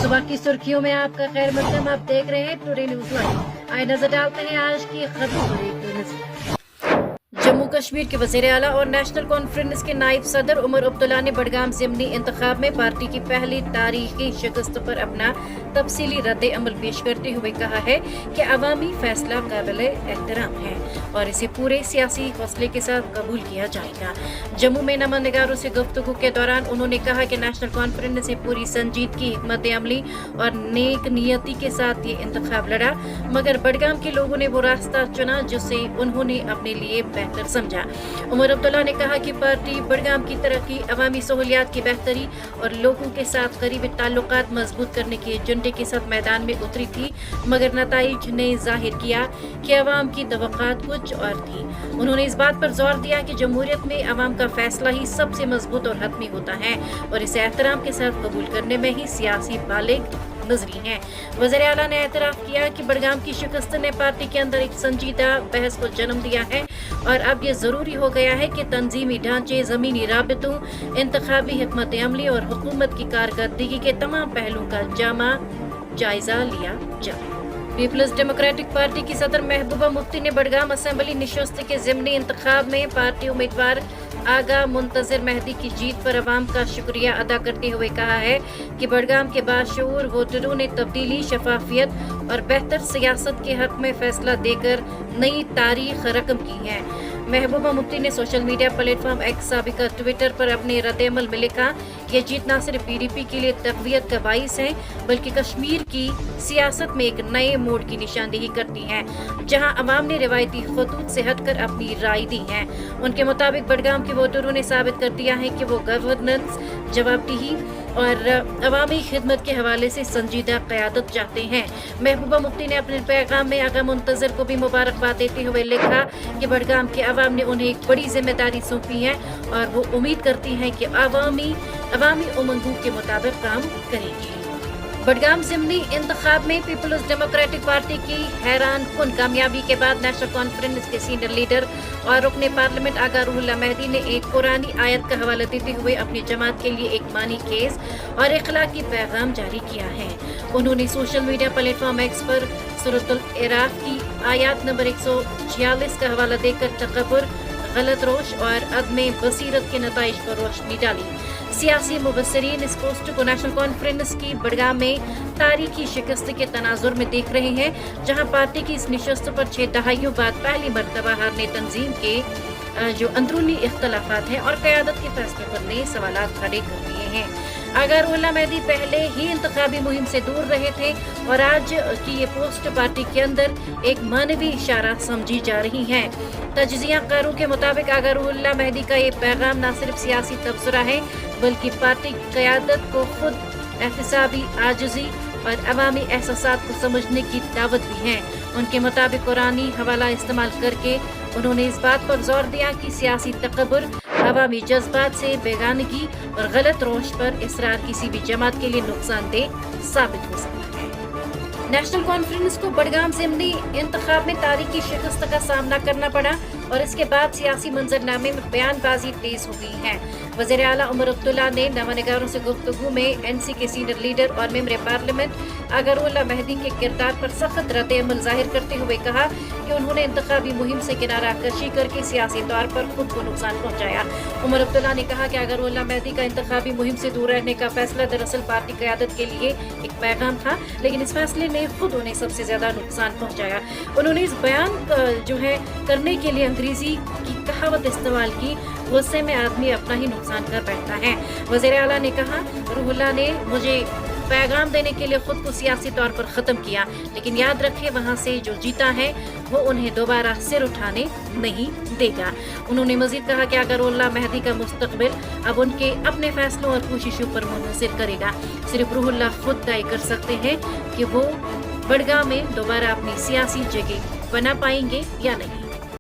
सुबह की सुर्खियों में आपका खैर मकदम। आप देख रहे हैं टुडे न्यूज लाइव। आइए नजर डालते हैं आज की खबरों पर एक नजर। जम्मू कश्मीर के वज़ीर आला और नेशनल कॉन्फ्रेंस के नायब सदर उमर अब्दुल्ला ने बडगाम ज़िमनी इंतखाब में पार्टी की पहली तारीखी शिकस्त पर अपना तफसीली रद्द अमल पेश करते हुए कहा है कि अवामी फैसला काबिल एहतराम है और इसे पूरे सियासी हौसले के साथ कबूल किया जाएगा। जम्मू में नमानिगारों से गुफ्तगू के दौरान उन्होंने कहा कि नेशनल कॉन्फ्रेंस ने पूरी संजीदगी, हिकमत अमली और नेक नियति के साथ ये इंतखाब लड़ा, मगर बडगाम के लोगों ने वो रास्ता चुना जिसे उन्होंने अपने लिए बेहतर समझा। उमर अब्दुल्ला ने कहा कि पार्टी बडगाम की तरक्की, अवामी सहूलियात की बेहतरी और लोगों के साथ करीबी ताल्लुकात मजबूत करने के एजेंडे के साथ मैदान में उतरी थी, मगर नताइज ने जाहिर किया कि अवाम की तवक्कात कुछ और थी। उन्होंने इस बात पर जोर दिया कि जमहूरियत में अवाम का फैसला ही सबसे मजबूत और हतमी होता है और इसे एहतराम के साथ कबूल करने में ही सियासी बालिग नजरी हैं। वज़ीर आला ने एतराफ़ किया कि बडगाम की शिकस्त ने पार्टी के अंदर एक संजीदा बहस को जन्म दिया है और अब ये जरूरी हो गया है कि तंजीमी ढांचे, जमीनी राबितों, इंतखाबी हिकमत अमली और हुकूमत की कारकर्दगी के तमाम पहलुओं का जायजा लिया जाए। पीपल्स डेमोक्रेटिक पार्टी की सदर महबूबा मुफ्ती ने बडगाम असेंबली निशस्त के ज़िमनी इंतखाब में पार्टी उम्मीदवार आगा मुंतज़िर मेहदी की जीत पर अवाम का शुक्रिया अदा करते हुए कहा है कि बडगाम के बाशऊर वोटरों ने तब्दीली, शफाफियत और बेहतर सियासत के हक में फैसला देकर नई तारीख रकम की है। महबूबा मुफ्ती ने सोशल मीडिया प्लेटफॉर्म एक्स साबिका ट्विटर पर अपने रद्द-ए-अमल में लिखा, ये जीत न सिर्फ पीडीपी के लिए तक़वियत का बाइस है बल्कि कश्मीर की सियासत में एक नए मोड़ की निशानदेही करती है, जहां अवाम ने रिवायती खतूत से हटकर अपनी राय दी है। उनके मुताबिक बडगाम के वोटरों ने साबित कर दिया है कि वो गवर्नेंस, जवाबदेही और अवामी खिदमत के हवाले से संजीदा क़यादत चाहते हैं। महबूबा मुफ्ती ने अपने पैगाम में आगा मुंतज़िर को भी मुबारकबाद देते हुए लिखा कि बडगाम के अवाम ने उन्हें एक बड़ी जिम्मेदारी सौंपी है और वो उम्मीद करती हैं कि अवामी उमंगों के मुताबिक काम करेगी। बडगाम ज़िमनी इंतखाब में पीपल्स डेमोक्रेटिक पार्टी की हैरान कुन कामयाबी के बाद नेशनल कॉन्फ्रेंस के सीनियर लीडर और रुकने पार्लियामेंट आगा रूहुल्लाह मेहदी ने एक कुरानी आयत का हवाला देते हुए अपनी जमात के लिए एक मानी केस और इखलाकी पैगाम जारी किया है। उन्होंने सोशल मीडिया प्लेटफॉर्म एक्स पर सूरतुल इराक की आयत नंबर 146 का हवाला देकर तकब्बुर, गलत रोश और अदमे बसीरत के नताइज पर रोशनी डाली। सियासी मुबस्सिरीन इस पोस्ट को नेशनल कॉन्फ्रेंस की बडगाम में तारीखी शिकस्त के तनाजुर में देख रहे हैं, जहां पार्टी की इस निशस्त पर 6 दहाइयों बाद पहली मरतबा हारने तंजीम के जो अंदरूनी इख्तलाफात हैं और क़यादत के फैसले पर नए सवालात खड़े कर दिए हैं। आगा रूहुल्लाह मेहदी पहले ही इंतखाबी मुहिम से दूर रहे थे और आज की ये पोस्ट पार्टी के अंदर एक मानवी इशारा समझी जा रही है। तज्ज़ियाकारों के मुताबिक आगा रूहुल्लाह मेहदी का ये पैगाम न सिर्फ सियासी तबसरा है बल्कि पार्टी क़यादत को खुद एहतसाबी, आजिज़ी और अवामी एहसासात को समझने की दावत भी है। उनके मुताबिक कुरानी हवाला इस्तेमाल करके उन्होंने इस बात पर जोर दिया कि सियासी तकब्बुर, अवामी जज्बात से बेगानगी और गलत रोश पर इसरार किसी भी जमात के लिए नुकसानदेह साबित हो सकता है। नेशनल कॉन्फ्रेंस को बडगाम ज़िमनी इंतखाब में तारीखी शिकस्त का सामना करना पड़ा और इसके बाद सियासी मंजरनामे में बयानबाजी तेज हो गई है। वज़ीर आला उमर अब्दुल्ला ने नवानिगारों से गुफ्तगू में एनसी के सीनियर लीडर और मेंबर पार्लियामेंट आगा रूहुल्लाह मेहदी के किरदार पर सख्त रद्द-ए-अमल जाहिर करते हुए कहा कि उन्होंने इंतखाबी मुहिम से किनारा कशी करके सियासी तौर पर खुद को नुकसान पहुंचाया। उमर अब्दुल्ला ने कहा कि आगा रूहुल्लाह मेहदी का इंतखाबी मुहिम से दूर रहने का फैसला दरअसल पार्टी क़यादत के लिए एक पैगाम था, लेकिन इस फैसले ने खुद उन्हें सबसे ज्यादा नुकसान पहुंचाया। उन्होंने इस बयान करने के लिए अंग्रेजी की कहावत इस्तेमाल की, गुस्से में आदमी अपना ही नुकसान कर बैठता है। वज़ीर आला ने कहा, रूहुल्लाह ने मुझे पैगाम देने के लिए खुद को सियासी तौर पर ख़त्म किया, लेकिन याद रखें वहाँ से जो जीता है वो उन्हें दोबारा सिर उठाने नहीं देगा। उन्होंने मजीद कहा कि आगा रूहुल्लाह मेहदी का मुस्तकबिल अब उनके अपने फैसलों और कोशिशों पर मुनहसर करेगा। सिर्फ रूहुल्लाह खुद तय कर सकते हैं कि वो बडगाम में दोबारा अपनी सियासी जगह बना पाएंगे या नहीं।